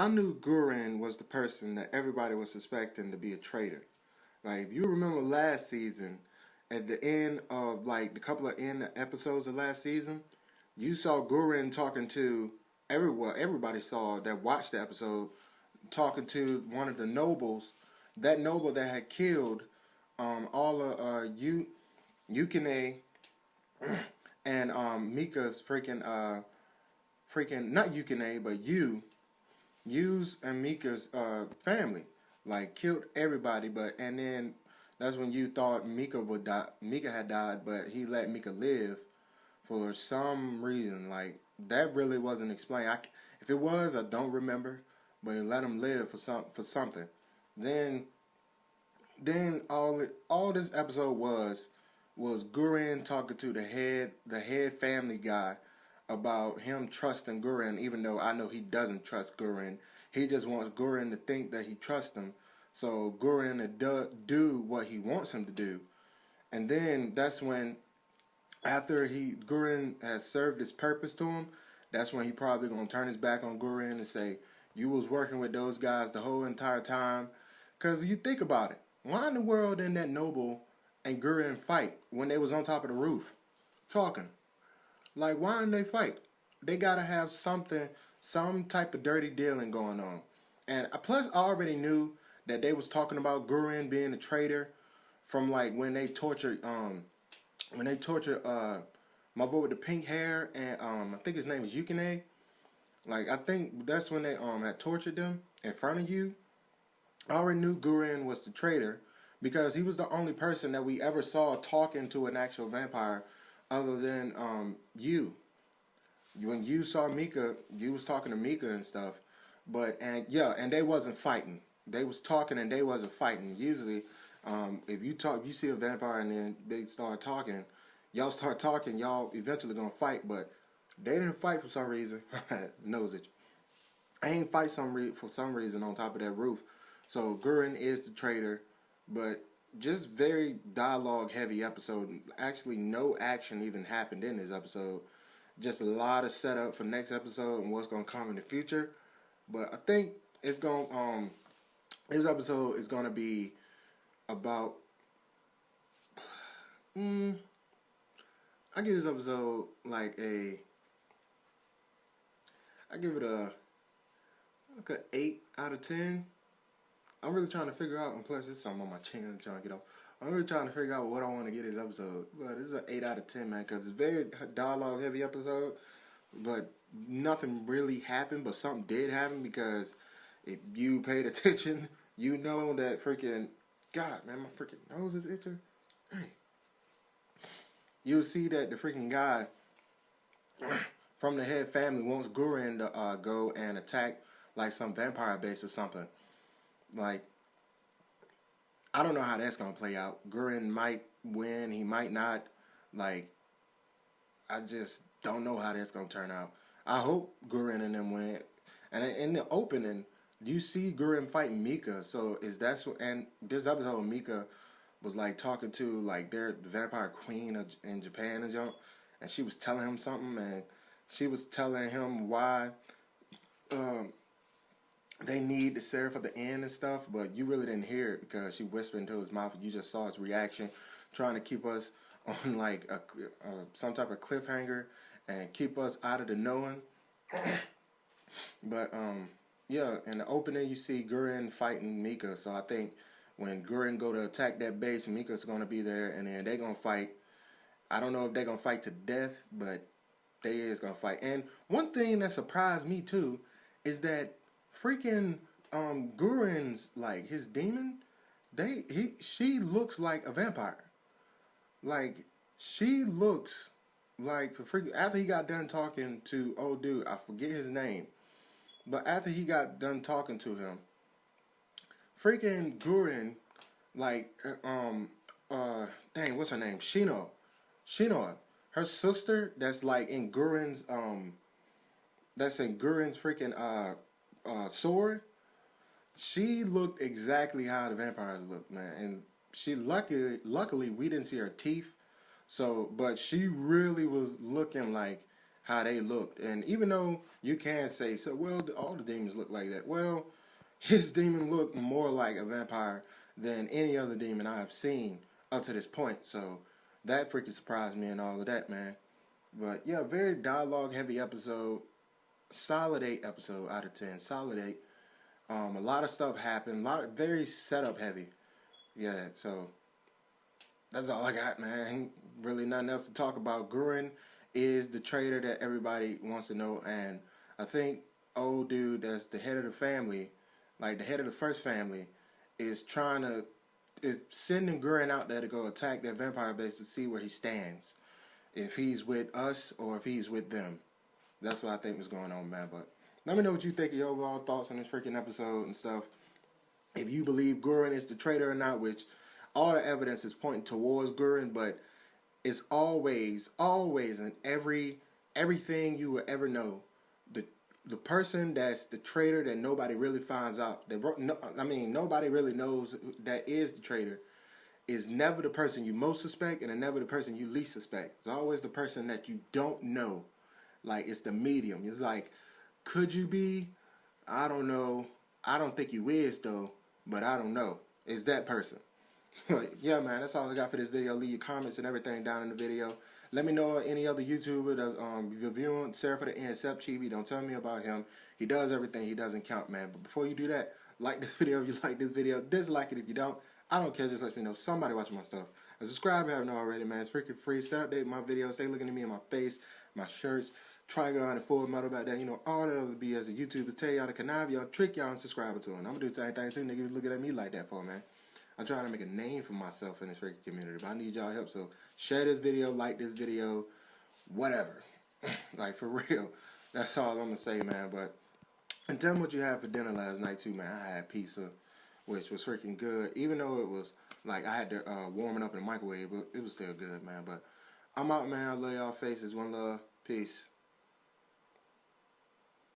I knew Guren was the person that everybody was suspecting to be a traitor. Like if you remember last season, at the end of like the couple of end episodes of last season, you saw Guren talking to everyone. Everybody saw that watched the episode talking to one of the nobles, that noble that had killed all of Yukine and Mika's freaking not Yukine but Yu's and Mika's family, like killed everybody. But and then that's when you thought Mika would die. Mika had died, but he let Mika live for some reason. Like that really wasn't explained. If it was, I don't remember. But he let him live for something. Then all this episode was Guren talking to the head family guy about him trusting Guren, even though I know he doesn't trust Guren. He just wants Guren to think that he trusts him, so Guren to do what he wants him to do. And then that's when, after Guren has served his purpose to him, that's when he probably gonna turn his back on Guren and say, "You was working with those guys the whole entire time." Cause you think about it, why in the world didn't that noble and Guren fight when they was on top of the roof talking? Like, why didn't they fight? They gotta have something, some type of dirty dealing going on. And plus, I already knew that they was talking about Guren being a traitor from like when they tortured my boy with the pink hair and I think his name is Yukine. Like I think that's when they had tortured them in front of you. I already knew Guren was the traitor because he was the only person that we ever saw talking to an actual vampire other than you. When you saw Mika, you was talking to Mika and stuff. And they wasn't fighting. They was talking and they wasn't fighting. Usually, if you see a vampire and then they start talking, y'all eventually gonna fight. But they didn't fight for some reason. Knows it. I ain't fight for some reason on top of that roof. So Guren is the traitor, but just very dialogue heavy episode. Actually, no action even happened in this episode. Just a lot of setup for next episode and what's gonna come in the future. But I think it's gonna this episode is gonna be about I give this episode like I give it like an 8 out of 10. I'm really trying to figure out, and plus it's something on my chin I'm trying to get off. I'm really trying to figure out what I want to get this episode. But this is an 8 out of 10, man, because it's a very dialogue heavy episode. But nothing really happened, but something did happen because if you paid attention, you know that freaking, God, man, my freaking nose is itching. Hey. You'll see that the freaking guy from the head family wants Guren to go and attack like some vampire base or something. Like, I don't know how that's gonna play out. Guren might win, he might not. Like, I just don't know how that's gonna turn out. I hope Guren and them win. And in the opening, you see Guren fighting Mika. So and this episode Mika was like talking to like the vampire queen in Japan and junk, and she was telling him something, and she was telling him why they need the Seraph at the end and stuff, but you really didn't hear it because she whispered into his mouth and you just saw his reaction, trying to keep us on like some type of cliffhanger and keep us out of the knowing. But yeah, in the opening you see Guren fighting Mika, so I think when Guren go to attack that base, Mika's gonna be there, and then they're gonna fight. I don't know if they're gonna fight to death, but they is gonna fight. And one thing that surprised me too is that freaking Guren's like his demon, she looks like a vampire. Like she looks like freaking after he got done talking to old dude, I forget his name, but after he got done talking to him, freaking Guren, like dang, what's her name? Shino, her sister that's like in Guren's freaking sword. She looked exactly how the vampires look, man. And she luckily we didn't see her teeth. So, but she really was looking like how they looked. And even though you can say, so, well, all the demons look like that. Well, his demon looked more like a vampire than any other demon I have seen up to this point. So that freaking surprised me and all of that, man. But yeah, very dialogue heavy episode. Solid 8 episode out of 10. Solid 8. A lot of stuff happened. Very setup heavy. Yeah, so that's all I got, man. Ain't really nothing else to talk about. Guren is the traitor that everybody wants to know, and I think old dude that's the head of the family, like the head of the first family, is sending Guren out there to go attack that vampire base to see where he stands. If he's with us or if he's with them. That's what I think was going on, man. But let me know what you think of your overall thoughts on this freaking episode and stuff. If you believe Guren is the traitor or not, which all the evidence is pointing towards Guren, but it's always in everything you will ever know, the person that's the traitor that nobody really finds out, nobody really knows that is the traitor, is never the person you most suspect and never the person you least suspect. It's always the person that you don't know. Like, it's the medium. It's like, could you be? I don't know. I don't think you is, though, but I don't know. It's that person. Yeah, man, that's all I got for this video. Leave your comments and everything down in the video. Let me know any other YouTuber that's reviewing Seraph at the end, except Chibi. Don't tell me about him. He does everything. He doesn't count, man. But before you do that, like this video if you like this video. Dislike it if you don't. I don't care. Just let me know somebody watching my stuff. And subscribe if you haven't already, man. It's freaking free. Stay updated my videos. Stay looking at me in my face, my shirts. Triangle on the full metal back there. You know, all that other BS the YouTubers tell y'all to connive y'all, trick y'all, and subscribe to them. I'm going to do the same thing too. Niggas looking at me like that for, man. I'm trying to make a name for myself in this freaking community, but I need y'all help. So share this video, like this video, whatever. Like, for real. That's all I'm going to say, man. But, and tell me what you had for dinner last night too, man. I had pizza, which was freaking good. Even though it was, like, I had to warm it up in the microwave, but it was still good, man. But I'm out, man. I love y'all faces. One love. Peace.